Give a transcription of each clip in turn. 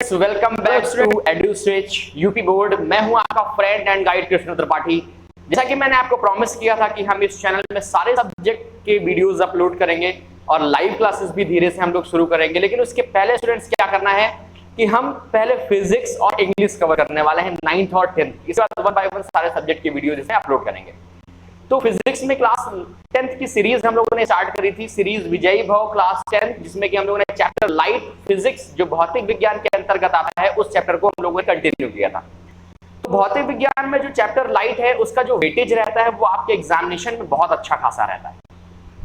Friends, welcome back to Eduswitch UP board. मैं हूं आपका friend and guide Krishna Tripathi. जैसा कि मैंने आपको प्रॉमिस किया था कि हम इस चैनल में सारे सब्जेक्ट के वीडियोस अपलोड करेंगे और लाइव क्लासेस भी धीरे से हम लोग शुरू करेंगे। लेकिन उसके पहले स्टूडेंट्स क्या करना है कि हम पहले फिजिक्स और इंग्लिश कवर करने वाले हैं 9th और 10th। इसके बाद 1 by 1 सारे सब्जेक्ट की वीडियो जैसे अपलोड करेंगे। तो फिजिक्स में क्लास 10th की सीरीज हम लोगों ने स्टार्ट करी थी, सीरीज विजयी भव क्लास 10, जिसमें कि हम लोगों ने चैप्टर लाइट फिजिक्स जो भौतिक विज्ञान के अंतर्गत आता है उस चैप्टर को हम लोगों ने कंटिन्यू किया था। तो भौतिक विज्ञान में जो चैप्टर लाइट है उसका जो वेटेज रहता है वो आपके एग्जामिनेशन में बहुत अच्छा खासा रहता है।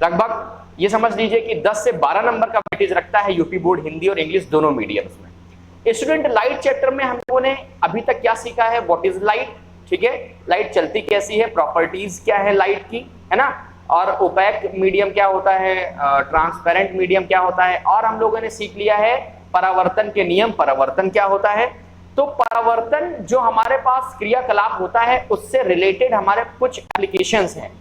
लगभग ये समझ लीजिए कि 10 से 12 नंबर का वेटेज रखता है यूपी बोर्ड हिंदी और इंग्लिश दोनों मीडियम्स में। स्टूडेंट, लाइट चैप्टर में हम लोगों ने अभी तक क्या सीखा है, व्हाट इज लाइट, ठीक है, लाइट चलती कैसी है, प्रॉपर्टीज क्या है लाइट की, है ना, और ओपेक मीडियम क्या होता है, ट्रांसपेरेंट मीडियम क्या होता है, और हम लोगों ने सीख लिया है परावर्तन के नियम, परावर्तन क्या होता है। तो परावर्तन जो हमारे पास क्रियाकलाप होता है उससे रिलेटेड हमारे कुछ एप्लीकेशंस हैं,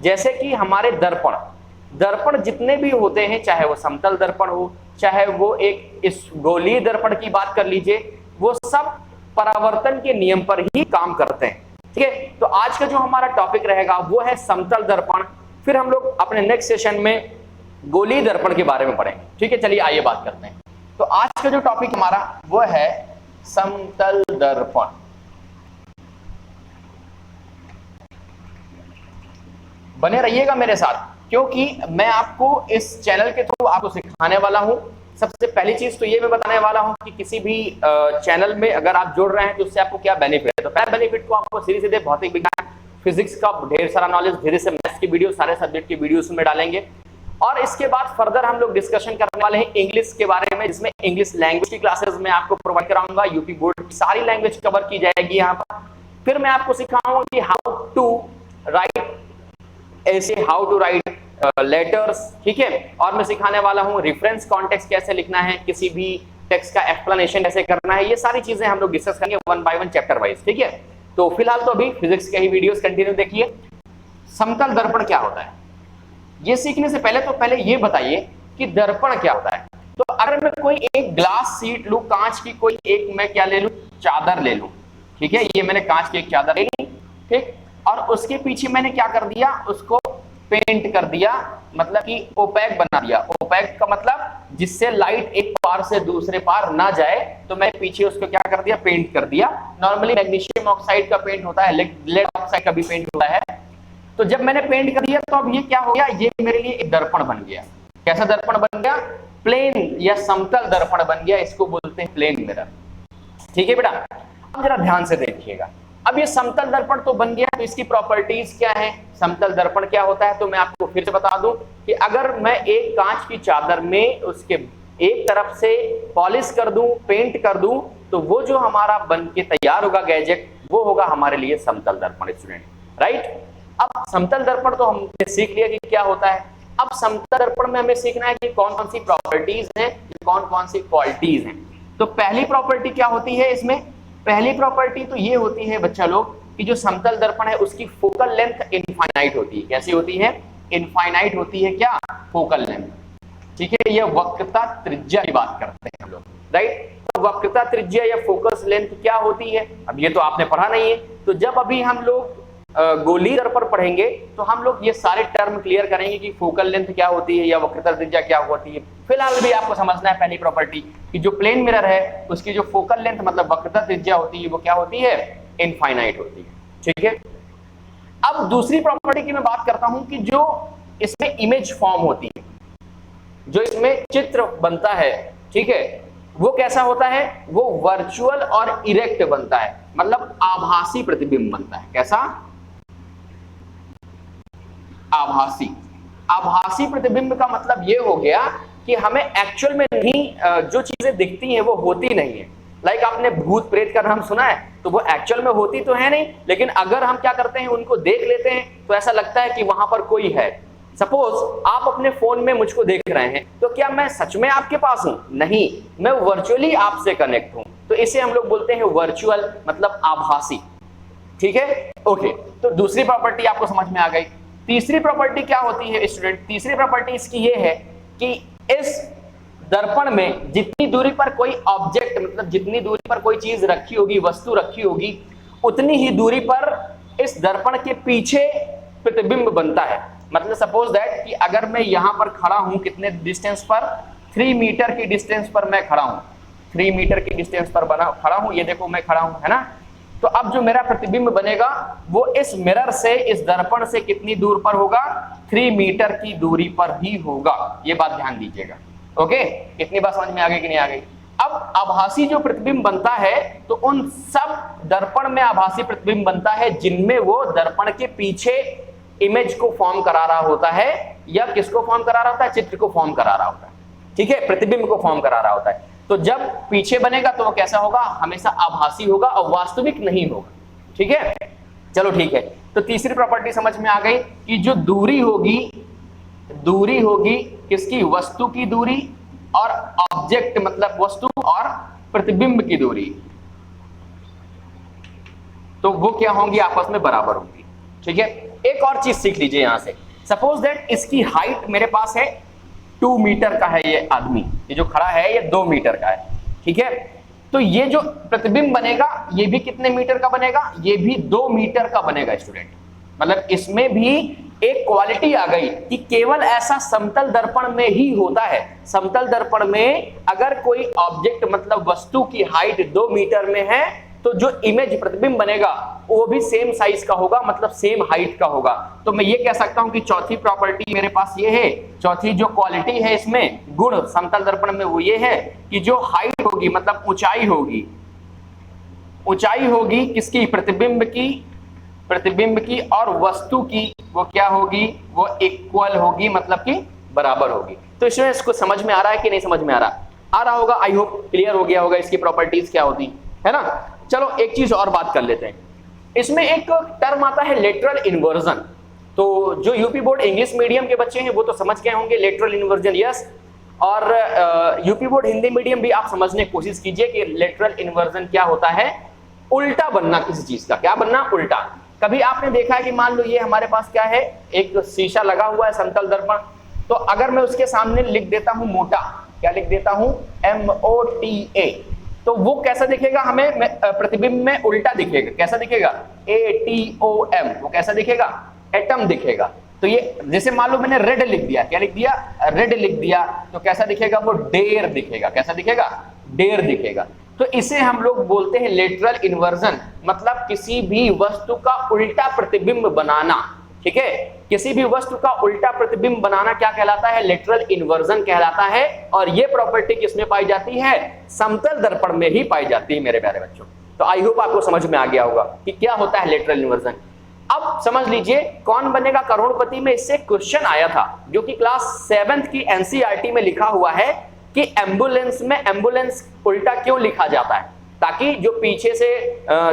जैसे कि हमारे दर्पण जितने भी होते हैं, चाहे वो समतल दर्पण हो, चाहे वो एक इस गोलीय दर्पण की बात कर लीजिए, वो सब परावर्तन के नियम पर ही काम करते हैं। ठीक है, तो आज का जो हमारा टॉपिक रहेगा वो है समतल दर्पण। फिर हम लोग अपने नेक्स्ट सेशन में गोलीय दर्पण के बारे में पढ़ेंगे। ठीक है, चलिए आइए बात करते हैं। तो आज का जो टॉपिक हमारा वो है समतल दर्पण। बने रहिएगा मेरे साथ, क्योंकि मैं आपको इस चैनल के थ्रू आपको सिखाने वाला हूं। सबसे पहली चीज तो ये मैं बताने वाला हूं कि किसी भी चैनल में अगर आप जुड़ रहे हैं तो उससे आपको क्या बेनिफिट है। तो पहला बेनिफिट तो आपको सीधे भौतिक विज्ञान फिजिक्स का ढेर सारा नॉलेज, धीरे से मैथ्स की वीडियो, सारे सब्जेक्ट की वीडियोस में डालेंगे। और इसके बाद फर्दर हम लोग डिस्कशन करने वाले हैं इंग्लिश के बारे में, जिसमें इंग्लिश लैंग्वेज की क्लासेस में आपको प्रोवाइड कराऊंगा। यूपी बोर्ड की सारी लैंग्वेज कवर की जाएगी यहाँ पर। फिर मैं आपको सिखाऊंगा कि हाउ टू राइट ऐसे, हाउ टू राइट लेटर्स, ठीक है, और मैं सिखाने वाला हूं रेफरेंस कॉन्टेक्स्ट कैसे लिखना है, किसी भी टेक्स्ट का एक्सप्लेनेशन कैसे करना है। ये सारी चीजें हम लोग डिस्कस करेंगे 1 by 1 चैप्टर वाइज। ठीक है, तो फिलहाल तो अभी फिजिक्स के ही वीडियोस कंटिन्यू देखिए। समतल दर्पण क्या होता है ये सीखने से पहले ये बताइए कि दर्पण क्या होता है। तो अगर मैं कोई एक ग्लास सीट लूं, कांच की कोई एक, मैं क्या ले लूं, चादर ले लूं, ठीक है, ये मैंने कांच की एक चादर ले ली, ठीक, और उसके पीछे मैंने क्या कर दिया, उसको पेंट कर दिया, मतलब कि ओपेक बना दिया। ओपेक का मतलब जिससे लाइट एक पार से दूसरे पार ना जाए, तो मैं पीछे उसको क्या कर दिया, पेंट कर दिया। नॉर्मली मैग्नीशियम ऑक्साइड का पेंट होता है, लेड ऑक्साइड का भी पेंट होता है। तो जब मैंने पेंट कर दिया तो अब ये क्या हो गया, ये मेरे लिए एक दर्पण बन गया। कैसा दर्पण बन गया, प्लेन या समतल दर्पण बन गया, इसको बोलते हैं प्लेन मिरर। ठीक है बेटा, अब जरा ध्यान से देखिएगा। अब ये समतल दर्पण तो बन गया, तो इसकी प्रॉपर्टीज क्या है, समतल दर्पण क्या होता है, तो मैं आपको फिर से बता दूं कि अगर मैं एक कांच की चादर में उसके एक तरफ से पॉलिश कर दूं, पेंट कर दूं, तो वो जो हमारा बन के तैयार होगा गैजेट, वो होगा हमारे लिए समतल दर्पण। Student, right. अब समतल दर्पण तो हमने सीख लिया कि क्या होता है। अब समतल दर्पण में हमें सीखना है कि कौन कौन सी प्रॉपर्टीज हैं, कौन कौन सी क्वालिटीज हैं। तो पहली प्रॉपर्टी क्या होती है इसमें, पहली प्रॉपर्टी तो ये होती है बच्चा लोग कि जो समतल दर्पण है उसकी फोकल लेंथ इनफाइनाइट होती है। कैसी होती है, इनफाइनाइट होती है क्या, फोकल लेंथ। ठीक है, ये वक्रता त्रिज्या की बात करते हैं हम लोग, राइट। तो वक्रता त्रिज्या या फोकस लेंथ क्या होती है, अब ये तो आपने पढ़ा नहीं है। तो जब अभी हम लोग गोलीय दर्पण पढ़ेंगे तो हम लोग ये सारे टर्म क्लियर करेंगे कि फोकल लेंथ क्या होती है या वक्रता त्रिज्या क्या होती है। फिलहाल भी आपको समझना है पहली प्रॉपर्टी कि जो प्लेन मिरर है उसकी जो फोकल लेंथ मतलब वक्रता त्रिज्या होती है वो क्या होती है, इनफाइनाइट होती है। ठीक है, अब दूसरी प्रॉपर्टी की मैं बात करता हूं कि जो इसमें इमेज फॉर्म होती है, जो इसमें चित्र बनता है, ठीक है, वो कैसा होता है, वो वर्चुअल और इरेक्ट बनता है, मतलब आभासी प्रतिबिंब बनता है। कैसा, आभासी प्रतिबिंब का मतलब ये हो गया कि हमें एक्चुअल में नहीं, जो चीजें दिखती हैं वो होती नहीं है। लाइक आपने भूत प्रेत का नाम सुना है, तो वो एक्चुअल में होती तो है नहीं, लेकिन अगर हम क्या करते हैं, उनको देख लेते हैं तो ऐसा लगता है कि वहां पर कोई है। सपोज आप अपने फोन में मुझको देख रहे हैं, तो क्या मैं सच में आपके पास हूं, नहीं, मैं वर्चुअली आपसे कनेक्ट हूं। तो इसे हम लोग बोलते हैं वर्चुअल, मतलब आभासी। ठीक है, ओके। तो दूसरी प्रॉपर्टी आपको समझ में आ गई। तीसरी प्रॉपर्टी क्या होती है स्टूडेंट, तीसरी प्रॉपर्टी इसकी ये है कि इस दर्पण में जितनी दूरी पर कोई ऑब्जेक्ट, मतलब जितनी दूरी पर कोई चीज रखी होगी, वस्तु रखी होगी, उतनी ही दूरी पर इस दर्पण के पीछे प्रतिबिंब बनता है। मतलब सपोज दैट कि अगर मैं यहां पर खड़ा हूं, कितने डिस्टेंस पर, 3 मीटर की डिस्टेंस पर मैं खड़ा हूं, 3 मीटर की डिस्टेंस पर खड़ा हूं, ये देखो मैं खड़ा हूं, है ना। तो अब जो मेरा प्रतिबिंब बनेगा वो इस मिरर से, इस दर्पण से कितनी दूर पर होगा, 3 मीटर की दूरी पर ही होगा। ये बात ध्यान दीजिएगा। ओके, इतनी बात समझ में आ गई कि नहीं आ गई? अब आभासी जो प्रतिबिंब बनता है, तो उन सब दर्पण में आभासी प्रतिबिंब बनता है जिनमें वो दर्पण के पीछे इमेज को फॉर्म करा रहा होता है, या किसको फॉर्म करा रहा होता है, चित्र को फॉर्म करा रहा होता है, ठीक है, प्रतिबिंब को फॉर्म करा रहा होता है। तो जब पीछे बनेगा तो वो कैसा होगा, हमेशा आभासी होगा और वास्तविक नहीं होगा, ठीक है। चलो ठीक है, तो तीसरी प्रॉपर्टी समझ में आ गई कि जो दूरी होगी, दूरी होगी किसकी, वस्तु की दूरी, और ऑब्जेक्ट मतलब वस्तु और प्रतिबिंब की दूरी, तो वो क्या होंगी, आपस में बराबर होंगी, ठीक है। एक और चीज सीख लीजिए यहां से। सपोज दैट इसकी हाइट मेरे पास है 2 मीटर का है, ये आदमी, ये जो खड़ा है ये 2 मीटर का है, ठीक है। तो ये जो प्रतिबिंब बनेगा ये भी कितने मीटर का बनेगा, ये भी 2 मीटर का बनेगा स्टूडेंट। मतलब इसमें भी एक क्वालिटी आ गई कि केवल ऐसा समतल दर्पण में ही होता है। समतल दर्पण में अगर कोई ऑब्जेक्ट मतलब वस्तु की हाइट 2 मीटर में है, तो जो इमेज प्रतिबिंब बनेगा वो भी सेम साइज का होगा, मतलब सेम हाइट का होगा। तो मैं ये कह सकता हूं कि चौथी प्रॉपर्टी मेरे पास ये है, चौथी जो क्वालिटी है इसमें, गुण समतल दर्पण में, वो ये है कि जो हाइट होगी मतलब ऊंचाई होगी, ऊंचाई होगी किसकी, प्रतिबिंब की और वस्तु की, वो क्या होगी, वो इक्वल होगी, मतलब कि बराबर होगी। तो इसमें इसको समझ में आ रहा है कि नहीं समझ में आ रहा होगा। आई होप क्लियर हो गया होगा इसकी प्रॉपर्टीज क्या होती है ना। चलो एक चीज और बात कर लेते हैं। इसमें एक टर्म आता है लेटरल इन्वर्जन। तो जो यूपी बोर्ड इंग्लिश मीडियम के बच्चे हैं वो तो समझ गए होंगे लेटरल इन्वर्जन, यस। और यूपी बोर्ड हिंदी मीडियम भी आप समझने की कोशिश कीजिए कि लेटरल इन्वर्जन क्या होता है। उल्टा बनना किसी चीज का, क्या बनना, उल्टा। कभी आपने देखा है कि मान लो ये हमारे पास क्या है, एक शीशा लगा हुआ है, समतल दर्पण। तो अगर मैं उसके सामने लिख देता हूं मोटा, क्या लिख देता हूं, MOTA, तो वो कैसा दिखेगा, हमें प्रतिबिंब में उल्टा दिखेगा। कैसा दिखेगा, ATOM, वो कैसा दिखेगा, एटम दिखेगा। तो ये जैसे मान लो मैंने रेड लिख दिया, क्या लिख दिया, रेड लिख दिया, तो कैसा दिखेगा, वो डेर दिखेगा। कैसा दिखेगा, डेर दिखेगा। तो इसे हम लोग बोलते हैं लेटरल इन्वर्जन, मतलब किसी भी वस्तु का उल्टा प्रतिबिंब बनाना, ठीक है। किसी भी वस्तु का उल्टा प्रतिबिंब बनाना क्या कहलाता है, लेटरल इन्वर्जन कहलाता है। और ये प्रॉपर्टी किसमें पाई जाती है, समतल दर्पण में ही पाई जाती है मेरे प्यारे बच्चों। तो आई होप आपको समझ में आ गया होगा कि क्या होता है लेटरल इन्वर्जन। अब समझ लीजिए कौन बनेगा करोड़पति में, इससे क्वेश्चन आया था जो कि क्लास 7th की NCERT में लिखा हुआ है कि एम्बुलेंस में एम्बुलेंस उल्टा क्यों लिखा जाता है, ताकि जो पीछे से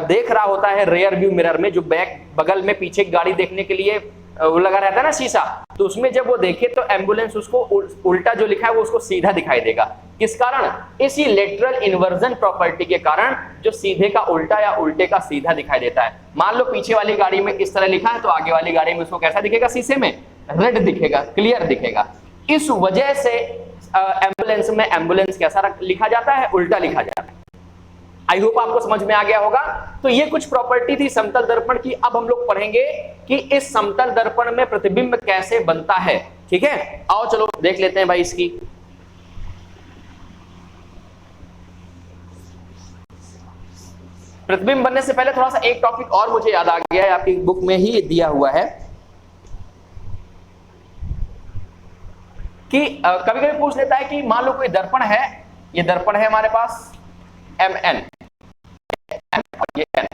देख रहा होता है रेयर व्यू मिरर में, जो बैक बगल में पीछे गाड़ी देखने के लिए वो लगा रहता है ना शीशा, तो उसमें जब वो देखे तो एम्बुलेंस उसको उल्टा जो लिखा है वो उसको सीधा दिखाई देगा। किस कारण, इसी लेटरल इन्वर्जन प्रॉपर्टी के कारण, जो सीधे का उल्टा या उल्टे का सीधा दिखाई देता है। मान लो पीछे वाली गाड़ी में इस तरह लिखा है तो आगे वाली गाड़ी में उसको कैसा दिखेगा, शीशे में रेड दिखेगा, क्लियर दिखेगा। इस वजह से एम्बुलेंस में एम्बुलेंस कैसा लिखा जाता है, उल्टा लिखा जाता है। आई होप आपको समझ में आ गया होगा। तो ये कुछ प्रॉपर्टी थी समतल दर्पण की। अब हम लोग पढ़ेंगे कि इस समतल दर्पण में प्रतिबिंब कैसे बनता है, ठीक है। आओ चलो देख लेते हैं भाई इसकी। प्रतिबिंब बनने से पहले थोड़ा सा एक टॉपिक और मुझे याद आ गया है, आपकी बुक में ही दिया हुआ है कि कभी कभी पूछ लेता है कि मान लो कोई दर्पण है, ये दर्पण है हमारे पास MN और ये N,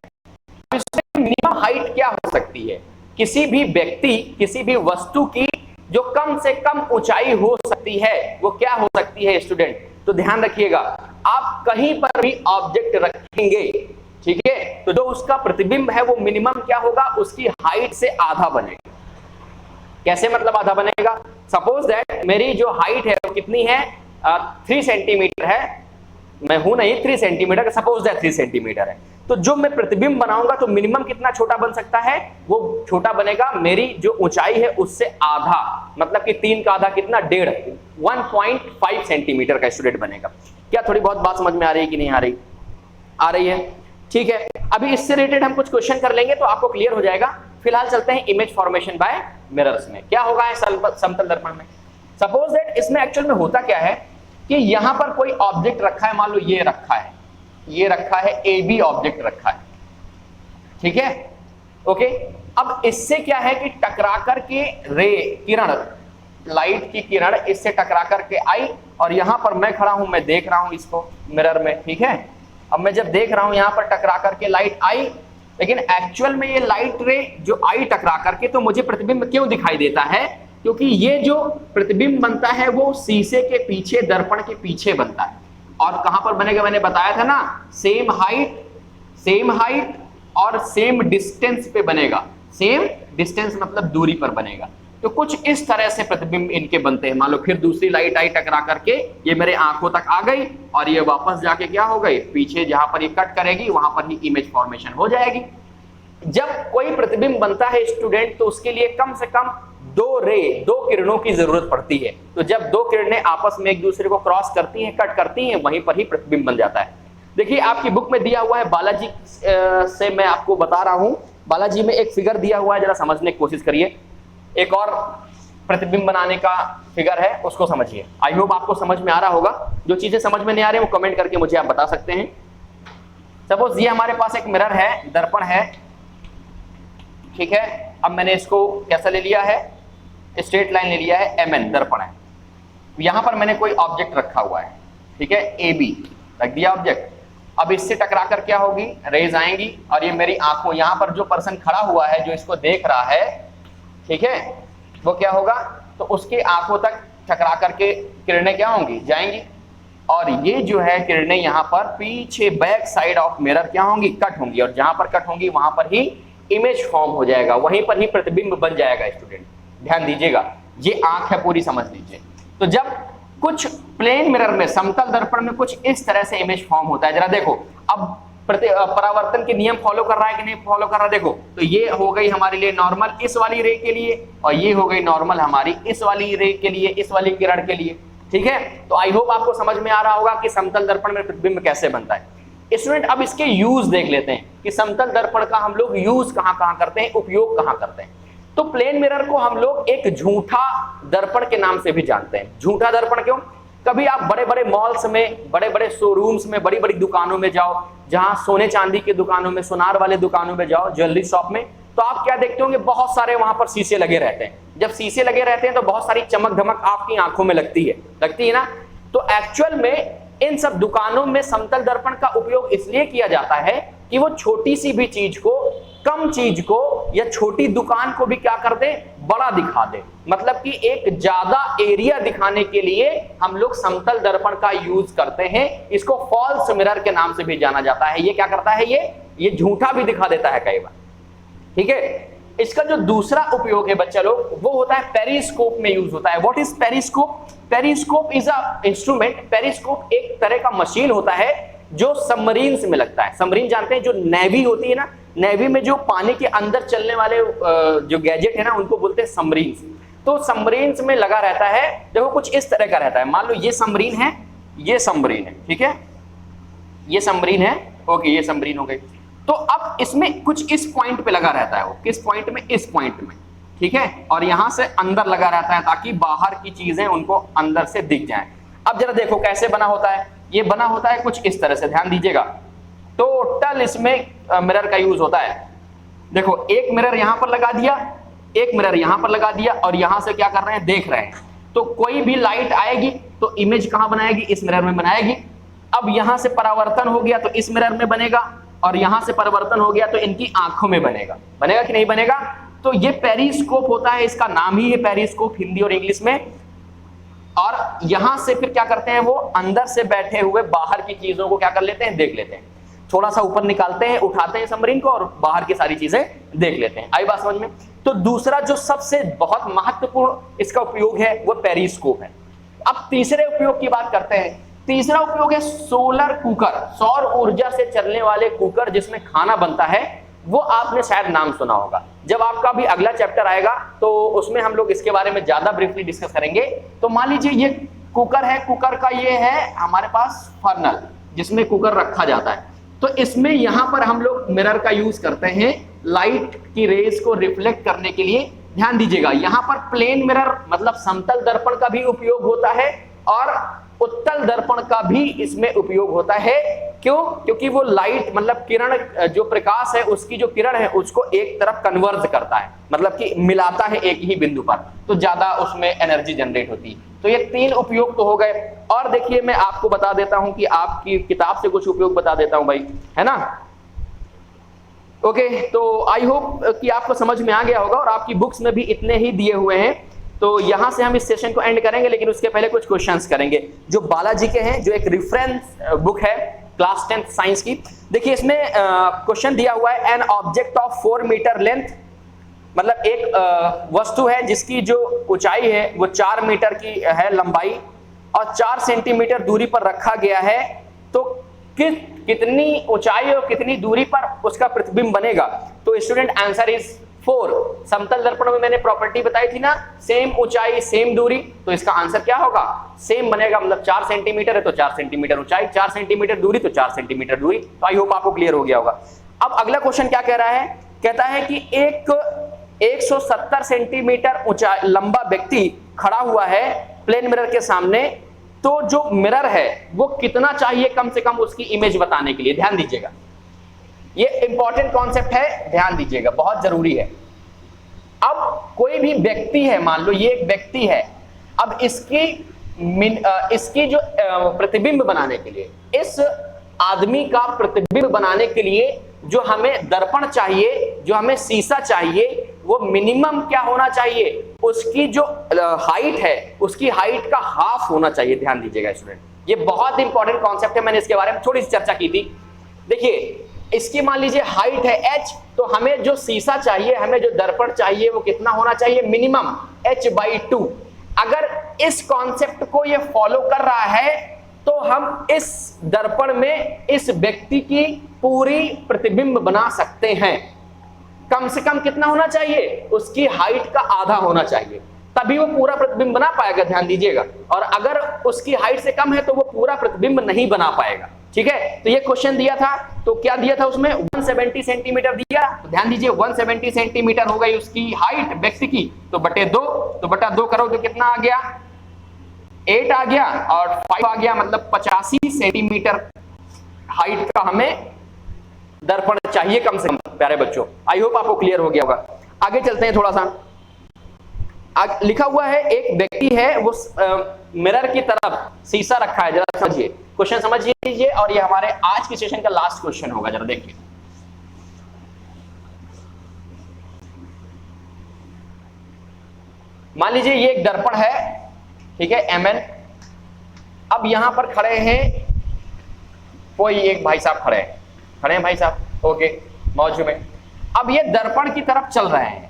इसमें मिनिमम हाइट क्या हो सकती है, किसी भी व्यक्ति, किसी भी वस्तु की जो कम से कम ऊंचाई हो सकती है वो क्या हो सकती है स्टूडेंट। तो ध्यान रखिएगा, आप कहीं पर भी ऑब्जेक्ट रखेंगे, ठीक है, तो जो उसका प्रतिबिंब है वो मिनिमम क्या होगा, उसकी हाइट से आधा बनेगा। कैसे मतलब आधा बनेगा, सपोज दैट मेरी जो हाइट है वो कितनी है, 3 सेंटीमीटर है, मैं हूं नहीं 3 सेंटीमीटर, सपोज दैट 3 सेंटीमीटर है, तो जो मैं प्रतिबिंब बनाऊंगा तो मिनिमम कितना छोटा बन सकता है, वो छोटा बनेगा मेरी जो ऊंचाई है उससे आधा, मतलब कि 3 का आधा कितना, 1.5 सेंटीमीटर का स्टूडेंट बनेगा। क्या थोड़ी बहुत बात समझ में आ रही है कि नहीं आ रही? आ रही है, ठीक है। अभी इससे रिलेटेड हम कुछ क्वेश्चन कर लेंगे तो आपको क्लियर हो जाएगा। फिलहाल चलते हैं इमेज फॉर्मेशन बाय मिरर्स में। क्या होगा समतल दर्पण में? सपोज दैट इसमें एक्चुअल में होता क्या है कि यहां पर कोई ऑब्जेक्ट रखा है, मान लो ये रखा है, ये रखा है, ए बी ऑब्जेक्ट रखा है, ठीक है, ओके। अब इससे क्या है कि टकरा करके रे किरण, लाइट की किरण इससे टकरा करके आई, और यहां पर मैं खड़ा हूं, मैं देख रहा हूं इसको मिरर में, ठीक है। अब मैं जब देख रहा हूं यहां पर टकरा करके लाइट आई, लेकिन एक्चुअल में ये लाइट रे जो आई टकरा करके, तो मुझे प्रतिबिंब क्यों दिखाई देता है? क्योंकि ये जो प्रतिबिंब बनता है वो शीशे के पीछे, दर्पण के पीछे बनता है। और कहां पर बनेगा? मैंने बताया था ना, सेम हाइट और सेम डिस्टेंस पे बनेगा। सेम डिस्टेंस मतलब दूरी पर बनेगा। तो कुछ इस तरह से प्रतिबिंब इनके बनते हैं। मान लो फिर दूसरी लाइट आई टकरा करके, ये मेरे आंखों तक आ गई, और ये वापस जाके क्या हो गई, पीछे जहां पर ये कट करेगी वहां पर ही इमेज फॉर्मेशन हो जाएगी। जब कोई प्रतिबिंब बनता है स्टूडेंट, तो उसके लिए कम से कम दो किरणों की जरूरत पड़ती है। तो जब दो किरणें आपस में एक दूसरे को क्रॉस करती हैं, कट करती हैं, वहीं पर ही प्रतिबिंब बन जाता है। देखिए आपकी बुक में दिया हुआ है, बालाजी से मैं आपको बता रहा हूं, बालाजी में एक फिगर दिया हुआ है, जरा समझने की कोशिश करिए। एक और प्रतिबिंब बनाने का फिगर है, उसको समझिए। आई होप आपको समझ में आ रहा होगा। जो चीजें समझ में नहीं आ रही वो कमेंट करके मुझे आप बता सकते हैं। सपोज ये हमारे पास एक मिरर है, दर्पण है, ठीक है। अब मैंने इसको कैसा ले लिया है, स्ट्रेट लाइन ले लिया है, MN दर्पण है। यहां पर मैंने कोई ऑब्जेक्ट रखा हुआ है, ठीक है, AB रख दिया ऑब्जेक्ट। अब इससे टकरा कर क्या होगी, रेज आएंगी, और ये मेरी आंखों, यहां पर जो पर्सन खड़ा हुआ है जो इसको देख रहा है, ठीक है, वो क्या होगा, तो उसकी आंखों तक टकरा करके किरणें क्या होंगी, जाएंगी, और ये जो है किरणें यहां पर पीछे बैक साइड ऑफ मिरर क्या होंगी, कट होंगी, और जहां पर कट होंगी वहां पर ही इमेज फॉर्म हो जाएगा, वहीं पर ही प्रतिबिंब बन जाएगा। स्टूडेंट ध्यान दीजिएगा, ये आंख है पूरी, समझ लीजिए। तो जब कुछ प्लेन मिरर में, समतल दर्पण में कुछ इस तरह से इमेज फॉर्म होता है, जरा देखो अब परावर्तन के नियम फॉलो कर रहा है कि नहीं फॉलो कर रहा है, देखो। तो ये हो गई हमारे लिए नॉर्मल इस वाली रे के लिए, और ये हो गई नॉर्मल हमारी इस वाली रे के लिए, इस वाली किरण के लिए, ठीक है। तो आई होप आपको समझ में आ रहा होगा कि समतल दर्पण में प्रतिबिंब कैसे बनता है। स्टूडेंट अब इसके यूज देख लेते हैं कि समतल दर्पण का हम लोग यूज कहां करते हैं, उपयोग कहां करते हैं। तो प्लेन मिरर को हम लोग एक झूठा दर्पण के नाम से भी जानते हैं। झूठा दर्पण क्यों? कभी आप बड़े बड़े मॉल्स में, बड़े बड़े शोरूम्स में, बड़ी बड़ी दुकानों में जाओ, जहां सोने चांदी की दुकानों में, सुनार वाले दुकानों में जाओ, ज्वेलरी शॉप में, तो आप क्या देखते होंगे, बहुत सारे वहां पर शीशे लगे रहते हैं। जब शीशे लगे रहते हैं तो बहुत सारी चमक धमक आपकी आंखों में लगती है ना। तो एक्चुअल में इन सब दुकानों में समतल दर्पण का उपयोग इसलिए किया जाता है कि वो छोटी सी भी चीज को, कम चीज को, या छोटी दुकान को भी क्या कर दे, बड़ा दिखा दे। मतलब कि एक ज्यादा एरिया दिखाने के लिए हम लोग समतल दर्पण का यूज करते हैं। इसको फॉल्स मिरर के नाम से भी जाना जाता है। ये क्या करता है, ये झूठा भी दिखा देता है कई बार, ठीक है। इसका जो दूसरा उपयोग है बच्चा लोग, वो होता है पेरिस्कोप में यूज होता है। What is periscope? Periscope is a instrument. Periscope एक तरह का मशीन होता है जो सबमरीन्स में लगता है। सबमरीन जानते हैं, जो नेवी होती है ना, नेवी में जो पानी के अंदर चलने वाले जो गैजेट है ना, उनको बोलते हैं सबमरीन्स। तो सबमरीन्स में लगा रहता है। देखो कुछ इस तरह का रहता है, मान लो ये सबमरीन है, ये सबमरीन है, ठीक है, ये सबमरीन है, ओके, ये सबमरीन हो गई। तो अब इसमें कुछ इस पॉइंट पे लगा रहता है, वो किस पॉइंट में, इस पॉइंट में, ठीक है, और यहां से अंदर लगा रहता है ताकि बाहर की चीजें उनको अंदर से दिख जाएं। अब जरा देखो कैसे बना होता है, ये बना होता है कुछ इस तरह से, ध्यान दीजिएगा। टोटल इसमें मिरर का यूज होता है। देखो एक मिरर यहां पर लगा दिया, एक मिरर यहां पर लगा दिया, और यहां से क्या कर रहे हैं, देख रहे हैं। तो कोई भी लाइट आएगी तो इमेज कहां बनाएगी, इस मिरर में बनाएगी। अब यहां से परावर्तन हो गया तो इस मिरर में बनेगा, और यहां से परिवर्तन हो गया तो इनकी आंखों में बनेगा। बनेगा कि नहीं बनेगा? तो ये पेरिस्कोप होता है, इसका नाम ही है पेरिस्कोप, हिंदी और इंग्लिश में। और यहां से फिर क्या करते हैं, वो अंदर से बैठे हुए बाहर की चीजों को क्या कर लेते हैं, देख लेते हैं। थोड़ा सा ऊपर निकालते हैं, उठाते हैं सबमरीन को, और बाहर की सारी चीजें देख लेते हैं। आई बात समझ में? तो दूसरा जो सबसे बहुत महत्वपूर्ण इसका उपयोग है वो पेरिस्कोप है। अब तीसरे उपयोग की बात करते हैं। तीसरा उपयोग है सोलर कुकर, सौर ऊर्जा से चलने वाले कुकर जिसमें खाना बनता है, वो आपने शायद नाम सुना होगा। जब आपका भी अगला चैप्टर आएगा तो उसमें हम लोग इसके बारे में ज्यादा ब्रीफली डिस्कस करेंगे। तो मान लीजिए ये कुकर है, कुकर का ये है हमारे पास फर्नल जिसमें कुकर रखा जाता है। तो इसमें यहां पर हम लोग मिरर का यूज करते हैं लाइट की रेज को रिफ्लेक्ट करने के लिए। ध्यान दीजिएगा, यहां पर प्लेन मिरर मतलब समतल दर्पण का भी उपयोग होता है और उत्तल दर्पण का भी इसमें उपयोग होता है। क्यों? क्योंकि वो लाइट मतलब किरण, जो प्रकाश है उसकी जो किरण है उसको एक तरफ कन्वर्ज करता है, मतलब कि मिलाता है एक ही बिंदु पर, तो ज्यादा उसमें एनर्जी जनरेट होती है। तो ये तीन उपयोग तो हो गए। और देखिए मैं आपको बता देता हूं कि आपकी किताब से कुछ उपयोग बता देता हूं भाई, है ना। ओके, तो आई होप कि आपको समझ में आ गया होगा और आपकी बुक्स में भी इतने ही दिए हुए हैं। तो यहां से हम इस सेशन को एंड करेंगे, लेकिन उसके पहले कुछ क्वेश्चंस करेंगे जो बालाजी के हैं, जो एक रेफरेंस बुक है क्लास 10th साइंस की। देखिए इसमें क्वेश्चन दिया हुआ है, an object of 4 metre length, मतलब एक वस्तु है जिसकी जो ऊंचाई है वो 4 मीटर की है लंबाई और 4 सेंटीमीटर दूरी पर रखा गया है। तो कितनी ऊंचाई और कितनी दूरी पर उसका प्रतिबिंब बनेगा? तो स्टूडेंट आंसर इज 4। समतल दर्पण में मैंने प्रॉपर्टी बताई थी ना, सेम ऊंचाई सेम दूरी, तो इसका आंसर क्या होगा? सेम बनेगा। मतलब 4 सेंटीमीटर है तो 4 सेंटीमीटर ऊंचाई, 4 सेंटीमीटर दूरी तो 4 सेंटीमीटर दूरी। तो आई होप आपको क्लियर हो गया होगा। अब अगला क्वेश्चन क्या कह रहा है? कहता है कि एक 170 सेंटीमीटर ऊंचा लंबा व्यक्ति खड़ा हुआ है प्लेन मिरर के सामने, तो जो मिरर है वो कितना चाहिए कम से कम उसकी इमेज बताने के लिए? ध्यान दीजिएगा, ये इंपॉर्टेंट कॉन्सेप्ट है, ध्यान दीजिएगा, बहुत जरूरी है। अब कोई भी व्यक्ति है, मान लो ये एक व्यक्ति है, अब इसकी जो प्रतिबिंब बनाने के लिए, इस आदमी का प्रतिबिंब बनाने के लिए जो हमें दर्पण चाहिए, जो हमें शीशा चाहिए, वो मिनिमम क्या होना चाहिए? उसकी जो हाइट है उसकी हाइट का हाफ होना चाहिए। ध्यान दीजिएगा स्टूडेंट, ये बहुत इंपॉर्टेंट कॉन्सेप्ट है, मैंने इसके बारे में थोड़ी सी चर्चा की थी। देखिए इसकी मान लीजिए हाइट है h, तो हमें जो शीशा चाहिए, हमें जो दर्पण चाहिए वो कितना होना चाहिए? Minimum h/2। अगर इस कॉन्सेप्ट को ये फॉलो कर रहा है तो हम इस दर्पण में इस व्यक्ति की पूरी प्रतिबिंब बना सकते हैं। कम से कम कितना होना चाहिए? उसकी हाइट का आधा होना चाहिए, तभी वो पूरा प्रतिबिंब बना पाएगा। ध्यान दीजिएगा, और अगर उसकी हाइट से कम है तो वो पूरा प्रतिबिंब नहीं बना पाएगा। ठीक है, तो ये क्वेश्चन दिया था, तो क्या दिया था उसमें? 170 सेंटीमीटर दिया। तो ध्यान दीजिए 170 सेंटीमीटर हो गई उसकी हाइट व्यक्ति की, तो बटे 2, तो बटा 2 करो तो कितना आ गया? 8 आ गया, और 5 आ गया, मतलब 85 सेंटीमीटर हाइट का हमें दर्पण चाहिए कम से कम। प्यारे बच्चों, आई होप आपको क्लियर हो गया होगा। आगे चलते हैं थोड़ा सा। लिखा हुआ है एक व्यक्ति है, वो मिरर की तरफ शीशा रखा है। जरा समझिए, क्वेश्चन समझ लीजिए, और ये हमारे आज की सेशन का लास्ट क्वेश्चन होगा। जरा देखिए, मान लीजिए ये एक दर्पण है, ठीक है, mn। अब यहां पर खड़े हैं कोई एक भाई साहब, खड़े हैं भाई साहब, ओके, मौजू में। अब ये दर्पण की तरफ चल रहे हैं,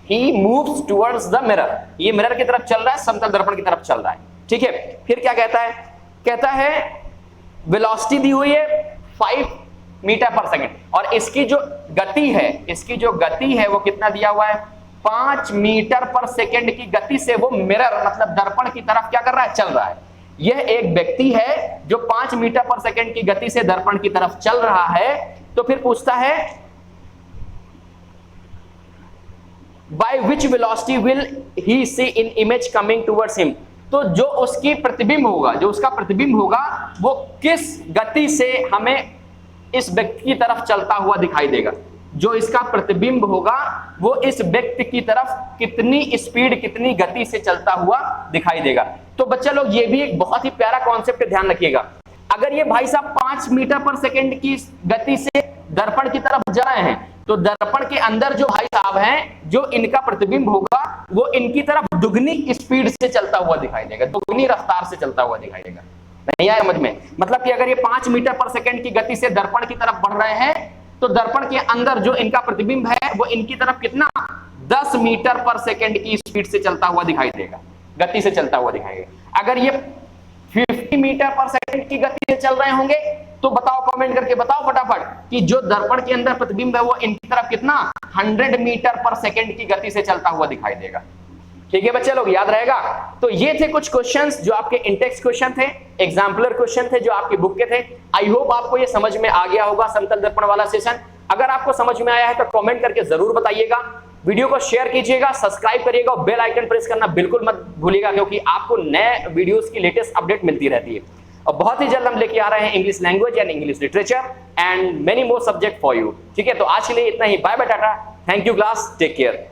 He moves towards the mirror, ये मिरर की तरफ चल रहा है, समतल दर्पण की तरफ चल रहा है। ठीक है, फिर क्या कहता है? कहता है वेलोसिटी दी हुई है 5 मीटर पर सेकंड, और इसकी जो गति है वो कितना दिया हुआ है? 5 मीटर पर सेकंड की गति से वो मिरर मतलब दर्पण की तरफ क्या कर रहा है? चल रहा है। यह एक व्यक्ति है जो 5 मीटर पर सेकंड की गति से दर्पण की तरफ चल रहा है। तो फिर पूछता है by which velocity will he see in image coming towards him? तो जो उसकी प्रतिबिंब होगा, जो उसका प्रतिबिंब होगा, वो किस गति से हमें इस व्यक्ति की तरफ चलता हुआ दिखाई देगा? जो इसका प्रतिबिंब होगा वो इस व्यक्ति की तरफ कितनी स्पीड, कितनी गति से चलता हुआ दिखाई देगा। तो बच्चा लोग, ये भी एक बहुत ही प्यारा कॉन्सेप्ट, ध्यान रखिएगा। अगर ये भाई साहब 5 मीटर पर सेकंड की गति से दर्पण की तरफ जा रहे हैं, तो दर्पण के अंदर जो भाई साहब हैं, जो इनका प्रतिबिंब होगा वो इनकी तरफ दुगनी स्पीड से चलता हुआ दिखाई देगा, दुगनी रफ्तार से चलता हुआ दिखाई देगा। नहीं आया समझ में? मतलब कि अगर ये 5 मीटर पर सेकंड की गति से दर्पण की तरफ बढ़ रहे हैं, तो दर्पण के अंदर जो इनका प्रतिबिंब है वो इनकी तरफ कितना? 10 मीटर पर सेकंड की स्पीड से चलता हुआ दिखाई देगा, गति से चलता हुआ दिखाई देगा। अगर ये कितनी मीटर पर सेकंड की गति से चल रहे होंगे? तो बताओ, कमेंट करके बताओ फटाफट कि जो दर्पण के अंदर प्रतिबिंब है वो इनकी तरफ कितना 100 मीटर पर सेकंड की गति से चलता हुआ दिखाई देगा। ठीक है बच्चे लोग, याद रहेगा। तो ये थे कुछ क्वेश्चंस जो आपके इंटेक्स्ट क्वेश्चन थे, एग्जाम्पलर क्वेश्चन थे जो आपकी बुक के थे। आई होप आपको ये समझ में आ गया होगा समतल दर्पण वाला सेशन। अगर आपको समझ में आया है तो कमेंट करके जरूर बताइएगा, वीडियो को शेयर कीजिएगा, सब्सक्राइब करिएगा और बेल आइकन प्रेस करना बिल्कुल मत भूलिएगा, क्योंकि आपको नए वीडियोस की लेटेस्ट अपडेट मिलती रहती है। और बहुत ही जल्द हम लेके आ रहे हैं English language and English literature and many more subject for you. ठीक है, तो आज के लिए इतना ही। Bye bye, tata, thank you class, take care.